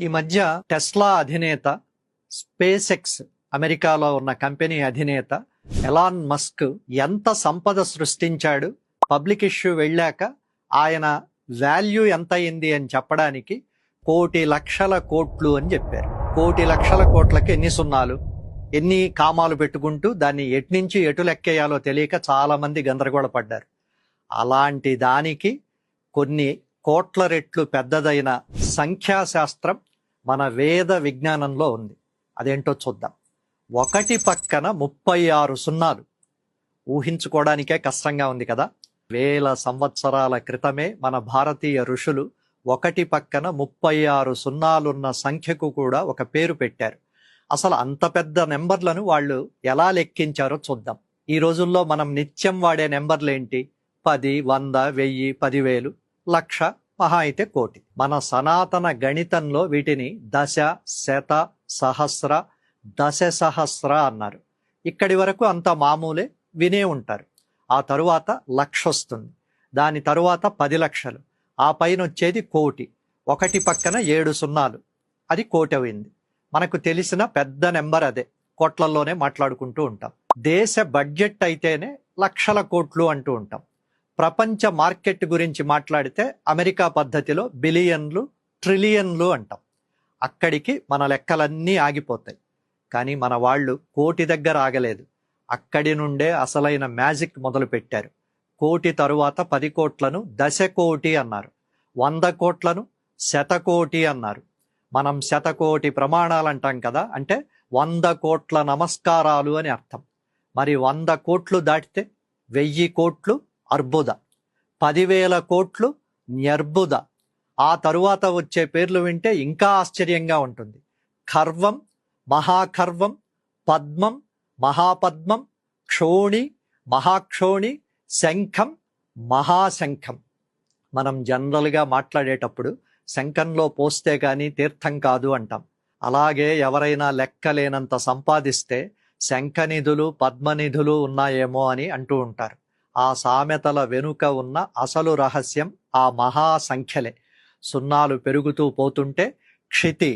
ఈ మధ్య టెస్లా అధినేత, స్పేస్ ఎక్స్ అమెరికాలో ఉన్న కంపెనీ అధినేత ఎలాన్ మస్క్ ఎంత సంపద సృష్టించాడు, పబ్లిక్ ఇష్యూ వెళ్ళాక ఆయన వాల్యూ ఎంత అయింది అని చెప్పడానికి 1,00,00,000 కోట్లు అని చెప్పారు. 1,00,00,000 కోట్లకి ఎన్ని సున్నాలు, ఎన్ని కామాలు పెట్టుకుంటూ దాన్ని ఎట్నుంచి ఎటు లెక్కేయాలో తెలియక చాలా మంది గందరగోళపడ్డారు. అలాంటి దానికి కొన్ని కోట్ల రెట్లు పెద్దదైన సంఖ్యాశాస్త్రం మన వేద విజ్ఞానంలో ఉంది. అదేంటో చూద్దాం. 1 పక్కన 36 సున్నాలు. ఊహించుకోవడానికే కష్టంగా ఉంది కదా. వేల సంవత్సరాల క్రితమే మన భారతీయ ఋషులు 1 పక్కన 36 సున్నాలున్న సంఖ్యకు కూడా ఒక పేరు పెట్టారు. అసలు అంత పెద్ద నెంబర్లను వాళ్ళు ఎలా లెక్కించారో చూద్దాం. ఈ రోజుల్లో మనం నిత్యం వాడే నెంబర్లు ఏంటి? 10, 100, 1000, 10,000, 1,00,000, మహా అయితే 1,00,00,000. మన సనాతన గణితంలో వీటిని దశ, శత, సహస్ర, దశసహస్ర అన్నారు. ఇక్కడి వరకు అంత మామూలే, వినే ఉంటారు. ఆ తరువాత 1,00,000 వస్తుంది. దాని తరువాత 10,00,000, ఆ పైన వచ్చేది 1,00,00,000. 1 పక్కన 7 సున్నాలు, అది 1,00,00,000 అయింది. మనకు తెలిసిన పెద్ద నెంబర్ అదే, కోట్లలోనే మాట్లాడుకుంటూ ఉంటాం. దేశ బడ్జెట్ అయితేనే లక్షల కోట్లు అంటూ ఉంటాం. ప్రపంచ మార్కెట్ గురించి మాట్లాడితే అమెరికా పద్ధతిలో బిలియన్లు, ట్రిలియన్లు అంటాం. అక్కడికి మన లెక్కలన్నీ ఆగిపోతాయి. కానీ మన వాళ్ళు 1,00,00,000 దగ్గర ఆగలేదు. అక్కడి నుండే అసలైన మ్యాజిక్ మొదలు పెట్టారు. 1,00,00,000 తరువాత 10 కోట్లను దశకోటి అన్నారు. 100 కోట్లను శతకోటి అన్నారు. మనం శతకోటి ప్రమాణాలు అంటాం కదా, అంటే 100 కోట్ల నమస్కారాలు అని అర్థం. మరి 100 కోట్లు దాటితే 1000 కోట్లు అర్బుద, 10,000 కోట్లు న్యర్బుద. ఆ తరువాత వచ్చే పేర్లు వింటే ఇంకా ఆశ్చర్యంగా ఉంటుంది. ఖర్వం, మహాఖర్వం, పద్మం, మహాపద్మం, క్షోణి, మహాక్షోణి, శంఖం, మహాశంఖం. మనం జనరల్గా మాట్లాడేటప్పుడు శంఖంలో పోస్తే గాని తీర్థం కాదు అంటాం. అలాగే ఎవరైనా లెక్కలేనంత సంపాదిస్తే శంఖనిధులు, పద్మనిధులు ఉన్నాయేమో అని అంటూ ఉంటారు. ఆ సామెతల వెనుక ఉన్న అసలు రహస్యం ఆ మహాసంఖ్యలే. సున్నాలు పెరుగుతూ పోతుంటే క్షితి,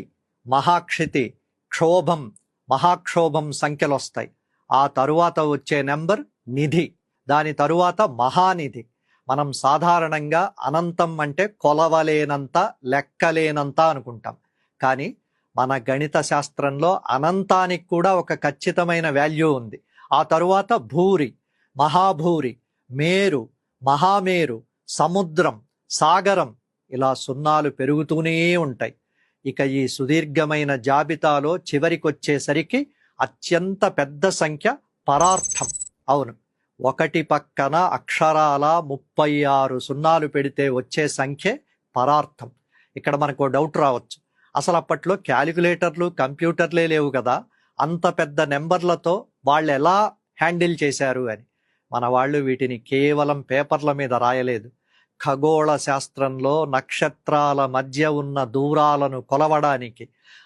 మహాక్షితి, క్షోభం, మహాక్షోభం సంఖ్యలు వస్తాయి. ఆ తరువాత వచ్చే నెంబర్ నిధి, దాని తరువాత మహానిధి. మనం సాధారణంగా అనంతం అంటే కొలవలేనంత, లెక్కలేనంత అనుకుంటాం. కానీ మన గణిత శాస్త్రంలో అనంతానికి కూడా ఒక ఖచ్చితమైన వాల్యూ ఉంది. ఆ తరువాత భూరి, మహాభూరి, మేరు, మహామేరు, సముద్రం, సాగరం, ఇలా సున్నాలు పెరుగుతూనే ఉంటాయి. ఇక ఈ సుదీర్ఘమైన జాబితాలో చివరికొచ్చేసరికి అత్యంత పెద్ద సంఖ్య పరార్థం. అవును, 1 పక్కన అక్షరాల 36 సున్నాలు పెడితే వచ్చే సంఖ్యే పరార్థం. ఇక్కడ మనకు డౌట్ రావచ్చు, అసలు అప్పట్లో క్యాలిక్యులేటర్లు, కంప్యూటర్లే లేవు కదా, అంత పెద్ద నెంబర్లతో వాళ్ళు ఎలా హ్యాండిల్ చేశారు అని. మన వాళ్ళు వీటిని కేవలం పేపర్ల మీద రాయలేదు. ఖగోళ శాస్త్రంలో నక్షత్రాల మధ్య ఉన్న దూరాలను కొలవడానికి,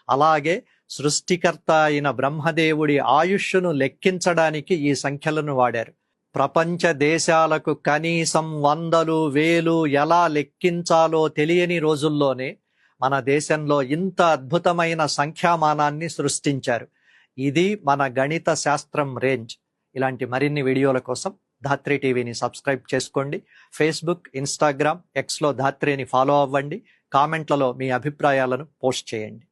అలాగే సృష్టికర్త అయిన బ్రహ్మదేవుడి ఆయుష్ను లెక్కించడానికి ఈ సంఖ్యలను వాడారు. ప్రపంచ దేశాలకు కనీసం 100, 1000 ఎలా లెక్కించాలో తెలియని రోజుల్లోనే మన దేశంలో ఇంత అద్భుతమైన సంఖ్యామానాన్ని సృష్టించారు. ఇది మన గణిత శాస్త్రం రేంజ్. ఇలాంటి మరిన్ని వీడియోల కోసం ధాత్రి టీవీని సబ్స్క్రైబ్ చేసుకోండి. ఫేస్బుక్, ఇన్స్టాగ్రామ్, ఎక్స్లో ధాత్రిని ఫాలో అవ్వండి. కామెంట్లలో మీ అభిప్రాయాలను పోస్ట్ చేయండి.